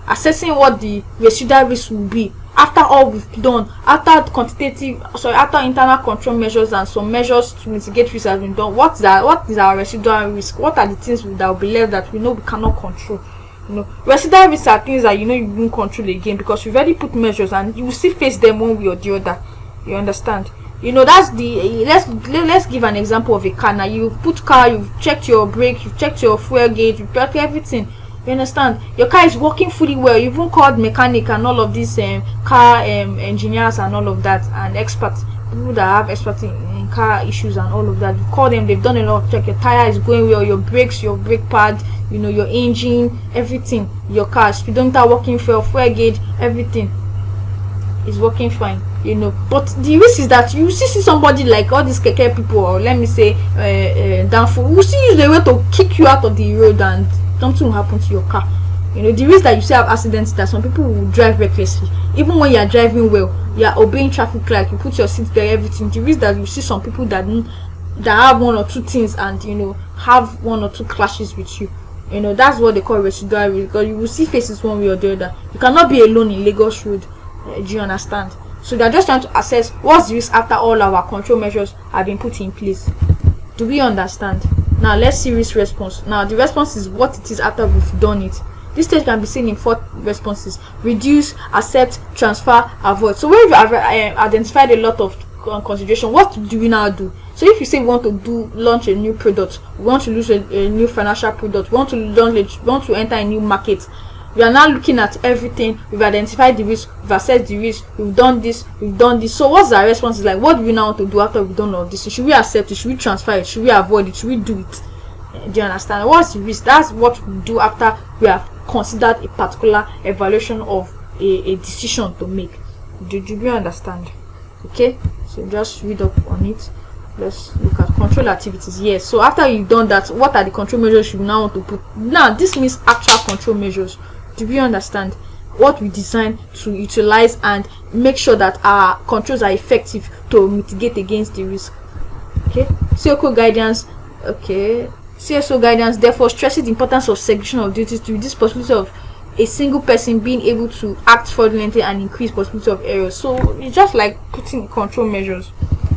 Assessing what the residual risk will be after all we've done, after internal control measures and some measures to mitigate risk has been done. What is our residual risk? What are the things that will be left that we know we cannot control? Residual risks are things that you won't control again, because you've already put measures and you will still face them one way or the other. You understand? That's the let's give an example of a car. Now you've checked your brake, you've checked your fuel gauge, you've checked everything. You understand? Your car is working fully well. You even called mechanic and all of these car engineers and all of that, and experts, people that have expertise in car issues and all of that. You call them, they've done a lot of check. Your tire is going well, your brakes, your brake pad, your engine, everything, your car, speedometer working well, fuel gauge, everything is working fine. But the risk is that you see somebody like all these keke people, or let me say downfall, will see use the way to kick you out of the road and something will happen to your car. The risk that you see have accidents, that some people will drive recklessly even when you are driving well, you are obeying traffic light, you put your seat belt, everything. The risk that you see some people that have one or two things and have one or two clashes with you. That's what they call residual risk, because you will see faces one way or the other. You cannot be alone in Lagos road. Do you understand? So they're just trying to assess what's the risk after all our control measures have been put in place. Do we understand? Now let's see risk response. Now the response is what it is after we've done it. This stage can be seen in 4 responses: reduce, accept, transfer, avoid. So when you've identified a lot of consideration, what do we now do? So if you say we want to launch a new product, we want to launch a new financial product, we want to enter a new market, we are now looking at everything. We've identified the risk, we've assessed the risk, we've done this. So what's our response? Is like, what do we now want to do after we've done all this? So should we accept it? Should we transfer it? Should we avoid it? Should we do it? Do you understand? What's the risk? That's what we do after we have considered a particular evaluation of a decision to make. Do you understand? Okay, so just read up on it. Let's look at control activities. Yes, so after you've done that, what are the control measures you now want to put? Now this means actual control measures. Do we understand? What we design to utilize and make sure that our controls are effective to mitigate against the risk. Okay, CSO guidance. Okay, CSO guidance therefore stresses the importance of segregation of duties to reduce possibility of a single person being able to act fraudulently and increase possibility of errors. So it's just like putting control measures.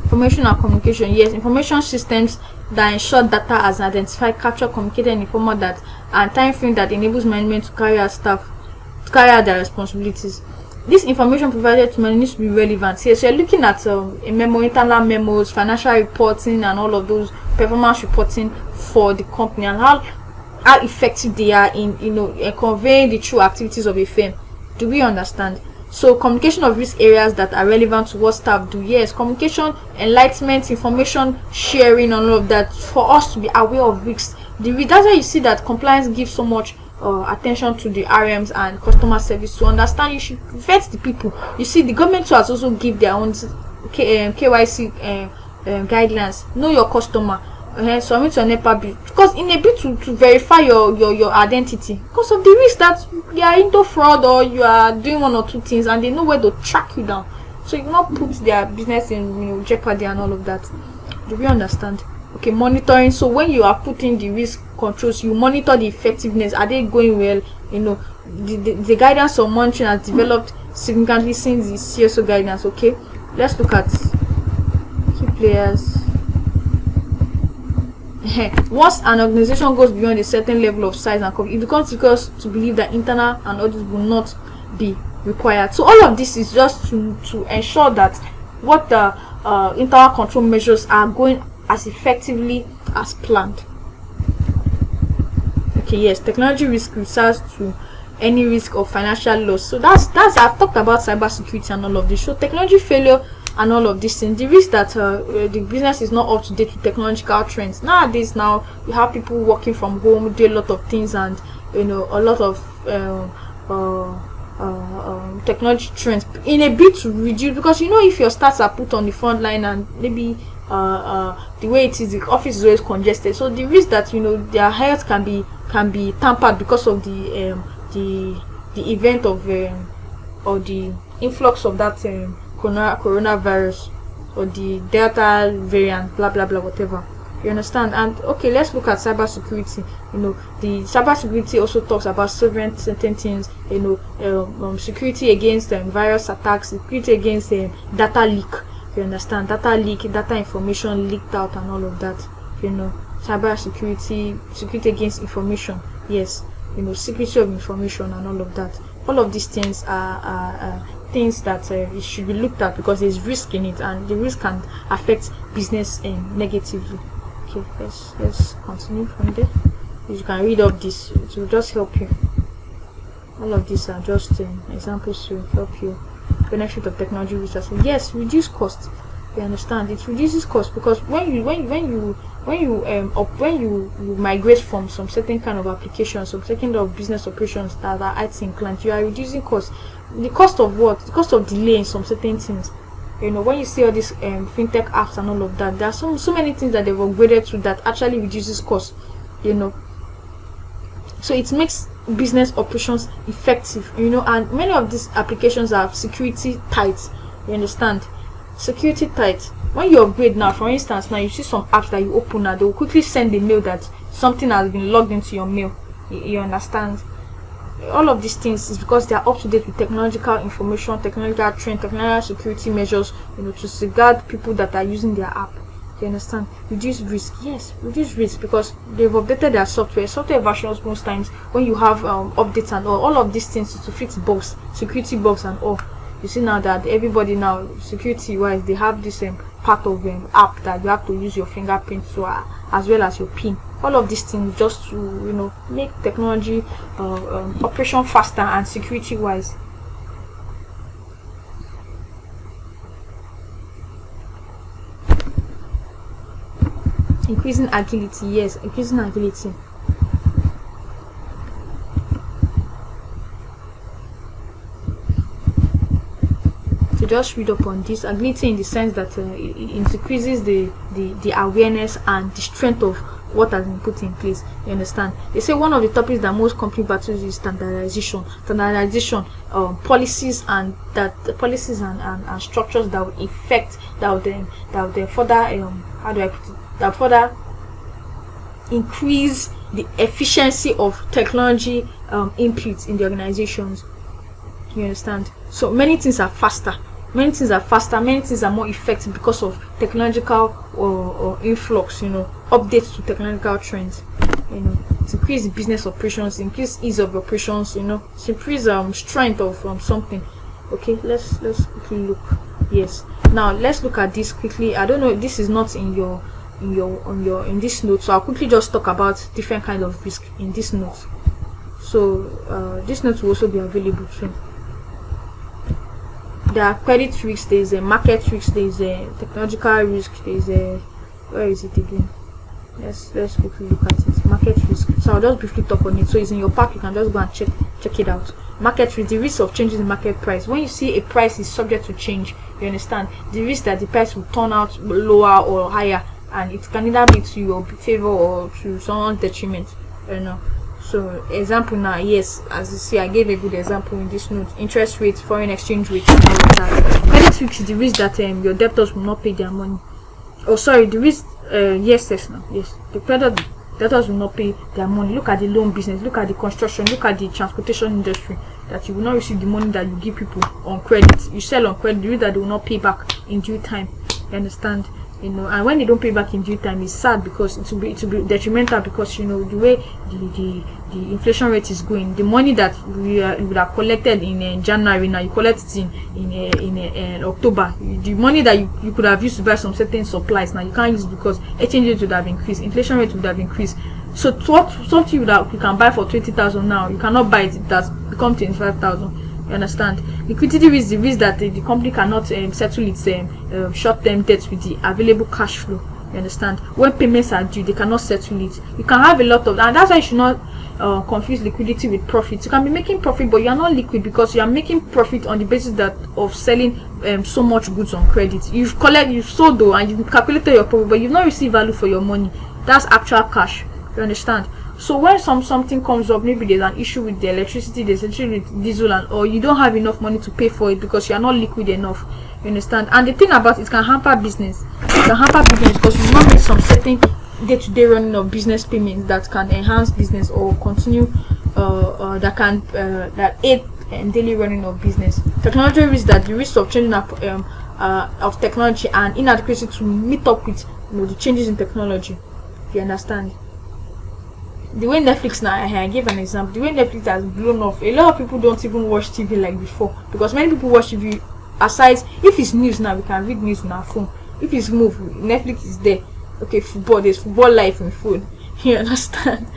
Information and communication. Yes, information systems that ensure data as identified, capture, communicated in a format that and time frame that enables management to carry out their responsibilities. This information provided to management needs to be relevant. Yes, so you're looking at internal memos, financial reporting, and all of those performance reporting for the company, and how effective they are in conveying the true activities of a firm. Do we understand? So communication of risk areas that are relevant to what staff do. Yes, communication, enlightenment, information sharing, and all of that for us to be aware of risks. That's why you see that compliance gives so much attention to the RMs and customer service to understand. You should vet the people. You see, the government too has also give their own KYC guidelines. Know your customer. Submit your NEPA bill, because in a bit to verify your identity, because of the risk that you are into fraud or you are doing one or two things and they know where to track you down, so you not put their business in jeopardy and all of that. Do we understand? Okay, monitoring. So when you are putting the risk controls, you monitor the effectiveness. Are they going well? The guidance on monitoring has developed significantly since the CSO guidance. Okay, let's look at key players. Once an organization goes beyond a certain level of size and coverage, it becomes difficult to believe that internal and audit will not be required. So all of this is just to ensure that what the internal control measures are going as effectively as planned. Okay, yes, technology risk refers to any risk of financial loss. So that's I've talked about cybersecurity and all of this. So technology failure and all of these things, the risk that the business is not up to date with technological trends. Nowadays, now you have people working from home, do a lot of things, and a lot of technology trends in a bit to reduce, because if your stats are put on the front line and maybe the way it is, the office is always congested, so the risk that their health can be tampered because of the event of or the influx of that coronavirus or the Delta variant, blah blah blah, whatever. You understand? And okay, let's look at cybersecurity. The cybersecurity also talks about certain things. Security against virus attacks, security against data leak. You understand? Data leak, data information leaked out, and all of that. Cybersecurity, security against information. Yes, security of information and all of that. All of these things are things that it should be looked at, because there's risk in it, and the risk can affect business negatively. Okay, let's continue from there. You can read up this, it will just help you. All of these are just examples to help you. Benefit of technology research. Yes, reduce cost. You understand? It reduces cost, because when you migrate from some certain kind of applications, some certain kind of business operations that are IT inclined, you are reducing cost. The cost of what? The cost of delay in some certain things. When you see all these fintech apps and all of that, there are so many things that they've upgraded to that actually reduces cost. So it makes business operations effective. And many of these applications are security tight. You understand? Security tight. When you upgrade now, for instance, now you see some apps that you open now, they will quickly send a mail that something has been logged into your mail. You understand? All of these things is because they are up to date with technological information, technological trend, technological security measures, to safeguard people that are using their app. You understand? Reduce risk. Yes, reduce risk, because they've updated their software versions most times. When you have updates and all of these things is to fix bugs, security bugs and all. You see now that everybody now, security wise, they have this part of app that you have to use your fingerprint to as well as your PIN. All of these things just to make technology operation faster and security wise. Increasing agility. Yes, increasing agility. To just read up on this, agility in the sense that it increases the awareness and the strength of what has been put in place. You understand? They say one of the topics that most company battles is standardization, policies and structures that will affect, that will further how do I put it, that further increase the efficiency of technology inputs in the organizations. You understand? So many things are faster, many things are more effective because of technological or influx, updates to technological trends. To increase business operations, increase ease of operations, to increase strength of something. Okay, let's quickly look. Yes, now let's look at this quickly. I don't know if this is not in this note, so I'll quickly just talk about different kind of risk in this note. So this note will also be available too. There are credit risks, there is a market risk, there is a technological risk, there is a, where is it again? Let's quickly look at it. Market risk. So I'll just briefly talk on it. So it's in your pack, you can just go and check it out. Market risk, the risk of changes in market price. When you see a price is subject to change, you understand the risk that the price will turn out lower or higher, and it can either be to your favor or to someone's detriment. So example now, yes, as you see, I gave a good example in this note. Interest rates, foreign exchange rates, and all of that. Credit risk is the risk that your debtors will not pay their money. Oh, sorry, the risk Yes, no, yes. The creditors will not pay their money. Look at the loan business, look at the construction, look at the transportation industry, that you will not receive the money that you give people on credit. You sell on credit, you that they will not pay back in due time. You understand? And when they don't pay back in due time, it's sad, because it will be detrimental, because the way the inflation rate is going, the money that we would have collected in January, now you collect it in October. The money that you could have used to buy some certain supplies, now you can't use it because exchange rate would have increased, inflation rate would have increased. So something that you can buy for 20,000 now, you cannot buy it. It has become 25,000. You understand? Liquidity risk, the risk that the company cannot settle its short-term debts with the available cash flow. You understand? When payments are due, they cannot settle it. You can have a lot of, and that's why you should not confuse liquidity with profit. You can be making profit, but you are not liquid, because you are making profit on the basis of selling so much goods on credit. You've sold though, and you've calculated your profit, but you've not received value for your money. That's actual cash. You understand? So when something comes up, maybe there's an issue with the electricity, there's an issue with diesel, or you don't have enough money to pay for it because you are not liquid enough. You understand? And the thing about it can hamper business. It can hamper business because you not make some certain day-to-day running of business payments that can enhance business or continue that aid daily running of business. Technology risk, that the risk of changing of technology and inadequacy to meet up with the changes in technology. You understand? The way Netflix now, I gave an example. The way Netflix has blown off, a lot of people don't even watch TV like before, because many people watch TV aside. If it's news now, we can read news on our phone. If it's movie, Netflix is there. Okay, football, there's football live in phone. You understand?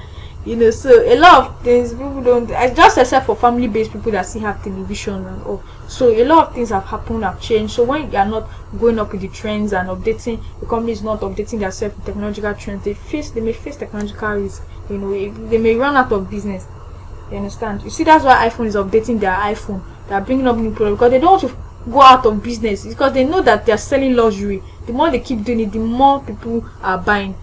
So a lot of things people don't, just except for family-based people that still have television and all. So a lot of things have happened, have changed. So when you are not going up with the trends and updating, the company is not updating themselves with technological trends, they may face technological risk. They may run out of business. You understand? You see, that's why iPhone is updating their iPhone. They are bringing up new products, because they don't want to go out of business, because they know that they are selling luxury. The more they keep doing it, the more people are buying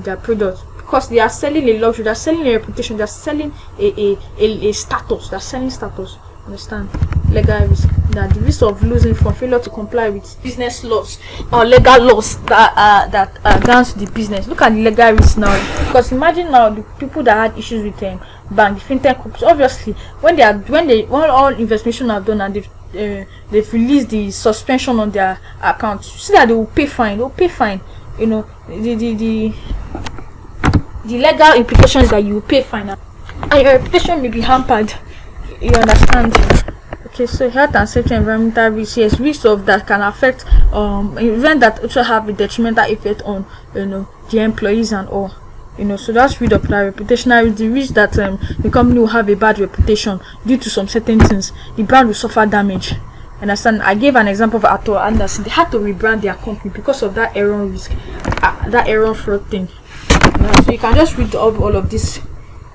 their products, because they are selling a luxury, they are selling a reputation, they are selling a status, they are selling status. Understand? Legal risk, that the risk of losing from failure to comply with business laws or legal laws that against the business. Look at the legal risk now, because imagine now the people that had issues with bank, the fintech groups. Obviously, when all investigation are done and they've released the suspension on their account, you see that they will pay fine. They will pay fine. The legal implications that you will pay fine, and your reputation may be hampered. You understand? Okay, so health and safety, environmental risks, yes, risks of that can affect event that also have a detrimental effect on the employees and all. So that's rid of that reputational risk, the risk that the company will have a bad reputation due to some certain things. The brand will suffer damage. Understand? I gave an example of Arthur Anderson. They had to rebrand their company because of that error risk, that error fraud thing. So you can just read all of this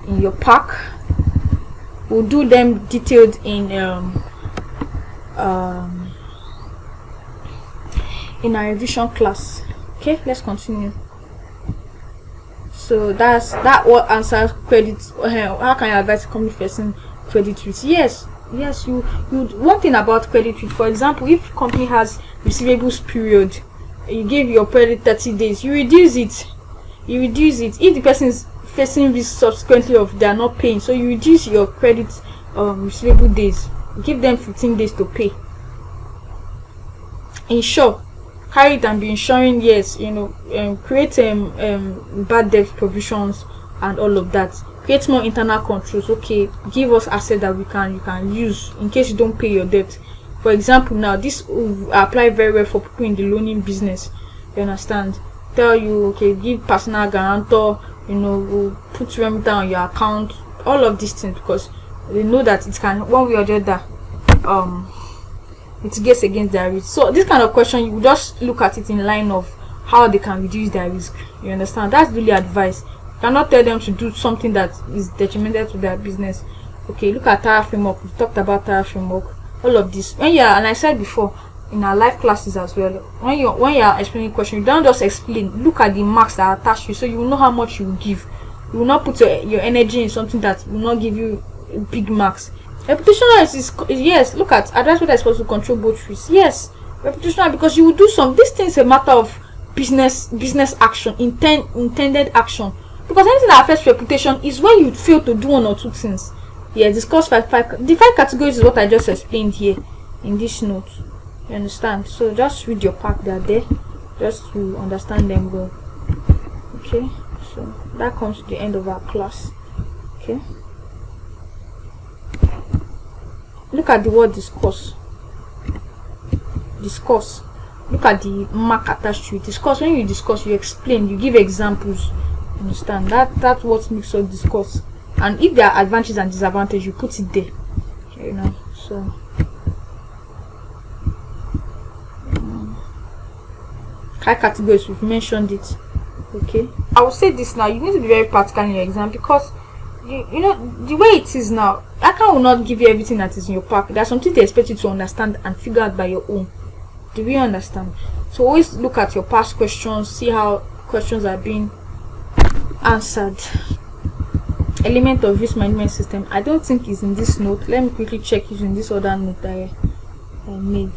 in your pack. We'll do them detailed in our revision class. Okay, let's continue. So that what answers credit. How can you advise a company facing credit risk? Yes, you one thing about credit risk, for example, if company has receivables period, you give your credit 30 days, you reduce it. If the person is facing risk subsequently of they are not paying, so you reduce your credit receivable days, give them 15 days to pay. Insure, carry it and be insuring, yes, create bad debt provisions and all of that. Create more internal controls. Okay, give us asset that you can use in case you don't pay your debt. For example, now this will apply very well for people in the loaning business. You understand? Tell you, okay, give personal guarantor, we'll put remitter on your account, all of these things, because they know that it can, one way or the other, it gets against their risk. So this kind of question, you just look at it in line of how they can reduce their risk. You understand? That's really advice. You cannot tell them to do something that is detrimental to their business. Okay, look at tariff framework. We've talked about tariff framework. All of this. And I said before, in our live classes as well, when you are explaining question, you don't just explain. Look at the marks that are attached to you, so you will know how much you will give. You will not put your energy in something that will not give you big marks. Reputational is yes. Look at advice whether is supposed to control both risks. Yes, reputational, because you will do some. This thing is a matter of business action, intended action. Because anything that affects reputation is when you fail to do one or two things. Yeah, discuss the 5 categories is what I just explained here in this note. You understand? So just read your part, they are there, just to understand them well. Okay, so that comes to the end of our class. Okay, look at the word discuss. Look at the mark attached to it. Discuss. When you discuss, you explain, you give examples. Understand? That's what makes us discuss. And if there are advantages and disadvantages, you put it there. You know. So high categories, we've mentioned it. Okay, I will say this now. You need to be very practical in your exam, because you know the way it is now, ICAN will not give you everything that is in your pack. There's something they expect you to understand and figure out by your own. Do we understand? So always look at your past questions, see how questions are being answered. Element of risk management system, I don't think is in this note. Let me quickly check using this other note that I made.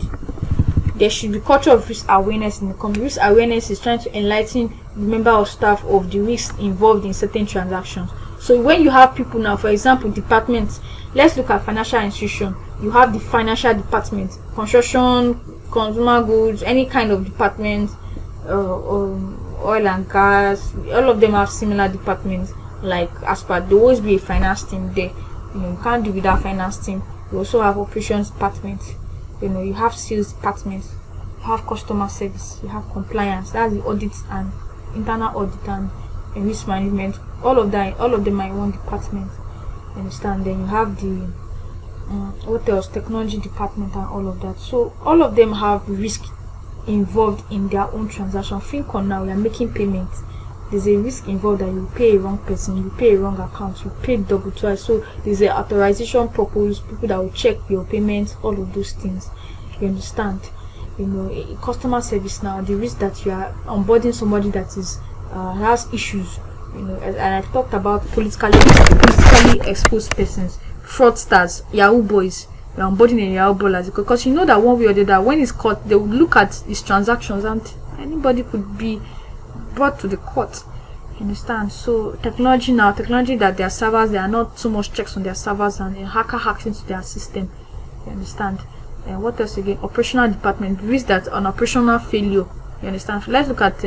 There should be culture of risk awareness in the company. Risk awareness is trying to enlighten the member of staff of the risks involved in certain transactions. So when you have people now, for example, departments, let's look at financial institution. You have the financial department, construction, consumer goods, any kind of department, oil and gas, all of them have similar departments. Like as per, there will always be a finance team there. You know, you can't do without finance team. You also have operations department. You know, you have sales department, you have customer service, you have compliance. That's the audit and internal audit and risk management. All of them are in one department. You understand? Then you have the what else? Technology department and all of that. So all of them have risk involved in their own transaction. Think on now, we are making payments. There's a risk involved that you pay a wrong person, you pay a wrong account, you pay double twice. So there's an authorization purpose, people that will check your payments, all of those things. You understand? You know, customer service now, the risk that you are onboarding somebody that is has issues. You know, and I talked about politically exposed persons, fraudsters, Yahoo boys. You're onboarding a Yahoo boy, because you know that one way or the other, when it's caught, they will look at his transactions, and anybody could be brought to the court. You understand? So technology that their servers, there are not so much checks on their servers, and a hacker hacks into their system. You understand? And what else again? Operational department, risk that an operational failure. You understand? So let's look at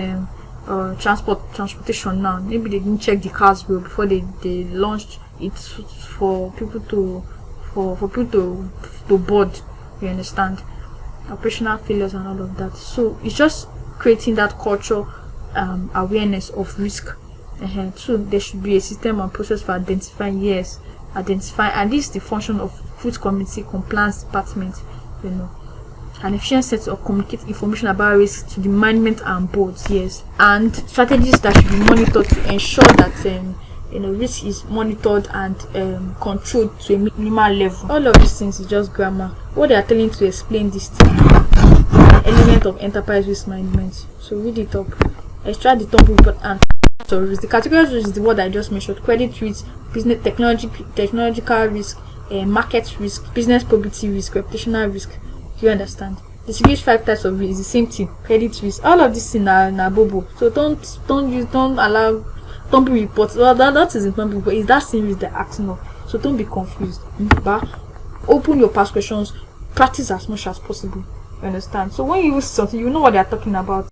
transportation now. Maybe they didn't check the cars well before they launched it for people to board. You understand? Operational failures and all of that. So it's just creating that culture, awareness of risk. So there should be a system and process for identifying, and this is the function of food committee compliance department. You know, an efficient set of communicate information about risk to the management and boards, and strategies that should be monitored to ensure that risk is monitored and controlled to a minimal level. All of these things is just grammar. What they are telling to explain this thing, element of enterprise risk management. So read it up. Extract the top report and the categories is the word I just mentioned: credit risk, business technological risk, market risk, business probability risk, reputational risk. Do you understand? The secret 5 types of risk is the same thing. Credit risk. All of this in na bobo. So don't allow be reports. Well, that isn't people, but it's that same risk they're acting of. So don't be confused. But open your past questions. Practice as much as possible. You understand? So when you use something, you know what they're talking about.